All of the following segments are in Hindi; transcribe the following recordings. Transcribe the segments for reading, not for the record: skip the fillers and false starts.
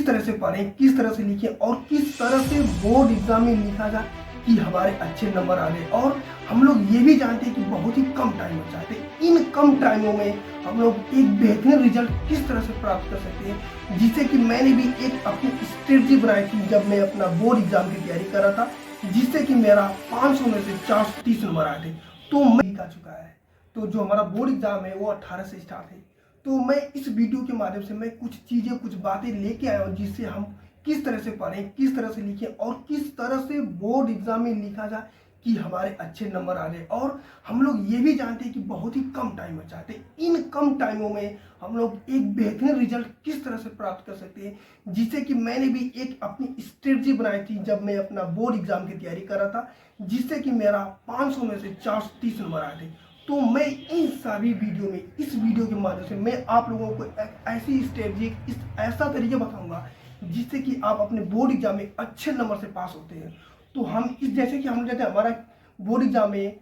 किस तरह से पढ़ें, किस तरह से लिखें और किस तरह से बोर्ड एग्जाम में लिखा जाए कि हमारे अच्छे नंबर आ गए। और हम लोग ये भी जानते हैं कि बहुत ही कम टाइम बचा है, तो इन कम टाइमों में हम लोग एक बेहतरीन रिजल्ट किस तरह से प्राप्त कर सकते हैं, जिससे कि मैंने भी एक अपनी स्ट्रेटजी बनाई थी जब मैं अपना बोर्ड एग्जाम की तैयारी कर रहा था, जिससे कि मेरा 500 में से 430 नंबर आए थे। तो मैं लिखा चुका है। तो जो हमारा बोर्ड एग्जाम है वो 18 से स्टार्ट है। तो मैं इस वीडियो के माध्यम से मैं कुछ चीज़ें, कुछ बातें लेके आया हूँ, जिससे हम किस तरह से पढ़ें, किस तरह से लिखें और किस तरह से बोर्ड एग्जाम में लिखा जाए कि हमारे अच्छे नंबर आ गए। और हम लोग ये भी जानते हैं कि बहुत ही कम टाइम बचा है, इन कम टाइमों में हम लोग एक बेहतरीन रिजल्ट किस तरह से प्राप्त कर सकते हैं, जिससे कि मैंने भी एक अपनी स्ट्रेटजी बनाई थी जब मैं अपना बोर्ड एग्जाम की तैयारी कर रहा था, जिससे कि मेरा 500 में से 430 नंबर आए थे। तो मैं इन सभी वीडियो में, इस वीडियो के माध्यम से मैं आप लोगों को एक ऐसी स्ट्रेटजी, ऐसा तरीका बताऊंगा जिससे कि आप अपने बोर्ड एग्जाम में अच्छे नंबर से पास होते हैं। तो हम इस, जैसे कि हम जैसे हमारा बोर्ड एग्जाम में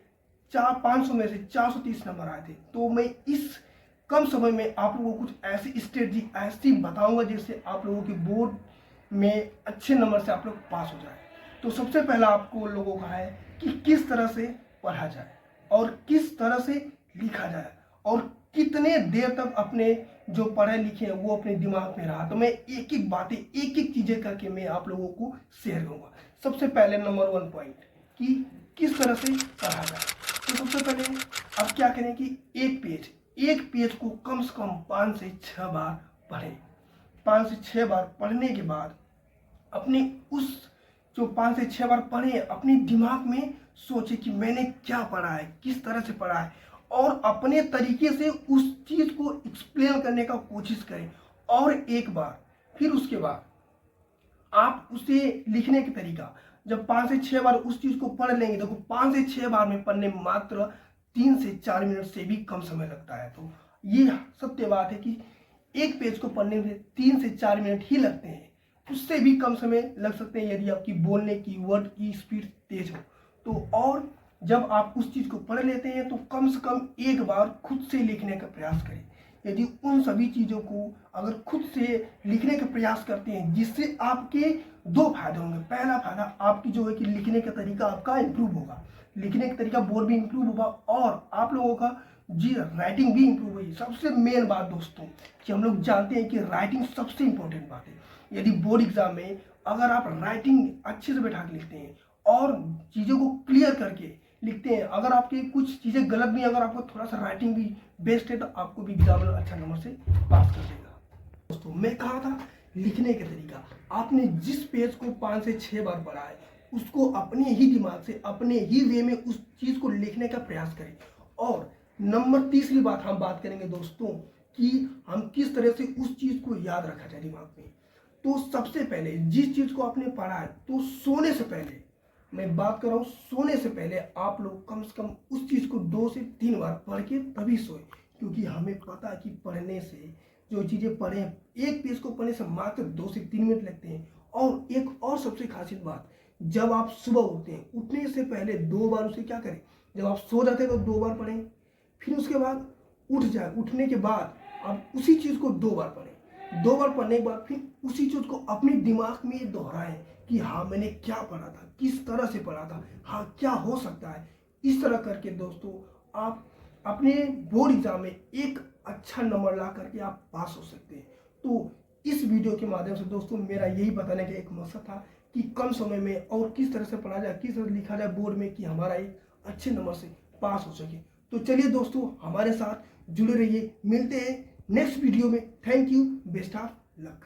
500 में से 430 नंबर आए थे, तो मैं इस कम समय में आप लोगों को कुछ ऐसी स्ट्रेटजी ऐसी बताऊंगा जिससे आप लोगों के बोर्ड में अच्छे नंबर से आप लोग पास हो जाए। तो सबसे पहला आपको लोगों का है कि किस तरह से पढ़ा जाए और किस तरह से लिखा जाए और कितने देर तक अपने जो पढ़े लिखे हैं वो अपने दिमाग में रहा। तो मैं एक एक बातें, एक एक चीजें करके मैं आप लोगों को शेयर करूंगा। सबसे पहले नंबर 1 पॉइंट कि किस तरह से पढ़ा जाए। तो सबसे पहले आप क्या करें कि एक पेज को कम से कम 5 से 6 बार पढ़ें। 5 से 6 बार पढ़ने के बाद अपने उस जो 5 से 6 बार पढ़े अपने दिमाग में सोचे कि मैंने क्या पढ़ा है, किस तरह से पढ़ा है, और अपने तरीके से उस चीज को एक्सप्लेन करने का कोशिश करें। और एक बार फिर उसके बाद आप उसे लिखने का तरीका, जब 5 से 6 बार उस चीज को पढ़ लेंगे, देखो 5 से 6 बार में पढ़ने में मात्र 3 से 4 मिनट से भी कम समय लगता है। तो ये सत्य बात है कि एक पेज को पढ़ने में 3 से 4 मिनट ही लगते हैं, उससे भी कम समय लग सकते हैं यदि आपकी बोलने की, वर्ड की स्पीड तेज हो। तो और जब आप उस चीज को पढ़ लेते हैं तो कम से कम एक बार खुद से लिखने का प्रयास करें। यदि उन सभी चीजों को अगर खुद से लिखने का प्रयास करते हैं, जिससे आपके 2 फायदे होंगे। पहला फायदा आपकी जो है कि लिखने का तरीका आपका इंप्रूव होगा, लिखने का तरीका बोर्ड भी इंप्रूव होगा और आप लोगों का जी राइटिंग भी इंप्रूव होगी। सबसे मेन बात दोस्तों कि हम लोग जानते हैं कि राइटिंग सबसे इंपॉर्टेंट बात है। यदि बोर्ड एग्जाम में अगर आप राइटिंग अच्छे से बैठा के लिखते हैं और चीज़ों को क्लियर करके लिखते हैं, अगर आपकी कुछ चीज़ें गलत भी, अगर आपको थोड़ा सा राइटिंग भी बेस्ट है, तो आपको भी एग्जाम में अच्छा नंबर से पास कर देगा। दोस्तों मैं कहा था लिखने का तरीका, आपने जिस पेज को 5 से 6 बार पढ़ा है उसको अपने ही दिमाग से, अपने ही वे में उस चीज़ को लिखने का प्रयास करें। और नंबर तीसरी बात हम बात करेंगे दोस्तों कि हम किस तरह से उस चीज़ को याद रखा जाए दिमाग में। तो सबसे पहले जिस चीज़ को आपने पढ़ा है, तो सोने से पहले, मैं बात कर रहा हूँ सोने से पहले, आप लोग कम से कम उस चीज़ को 2 से 3 बार पढ़ के तभी सोए। क्योंकि हमें पता है कि पढ़ने से, जो चीज़ें पढ़े, एक पेज को पढ़ने से मात्र 2 से 3 मिनट लगते हैं। और एक और सबसे खासियत बात, जब आप सुबह उठते हैं, उठने से पहले 2 बार उसे क्या करें, जब आप सो जाते हैं तो 2 बार पढ़ें, फिर उसके बाद उठ जाए, उठने के बाद आप उसी चीज़ को 2 बार पढ़ें। 2 बार पढ़ने के बाद फिर उसी चीज़ को अपने दिमाग में दोहराएं कि हाँ मैंने क्या पढ़ा था, किस तरह से पढ़ा था, हाँ क्या हो सकता है। इस तरह करके दोस्तों आप अपने बोर्ड एग्जाम में एक अच्छा नंबर ला करके आप पास हो सकते हैं। तो इस वीडियो के माध्यम से दोस्तों मेरा यही बताने का एक मकसद था कि कम समय में और किस तरह से पढ़ा जाए, किस तरह से लिखा जाए बोर्ड में कि हमारा एक अच्छे नंबर से पास हो सके। तो चलिए दोस्तों हमारे साथ जुड़े रहिए, मिलते हैं नेक्स्ट वीडियो में। Thank you, best of luck.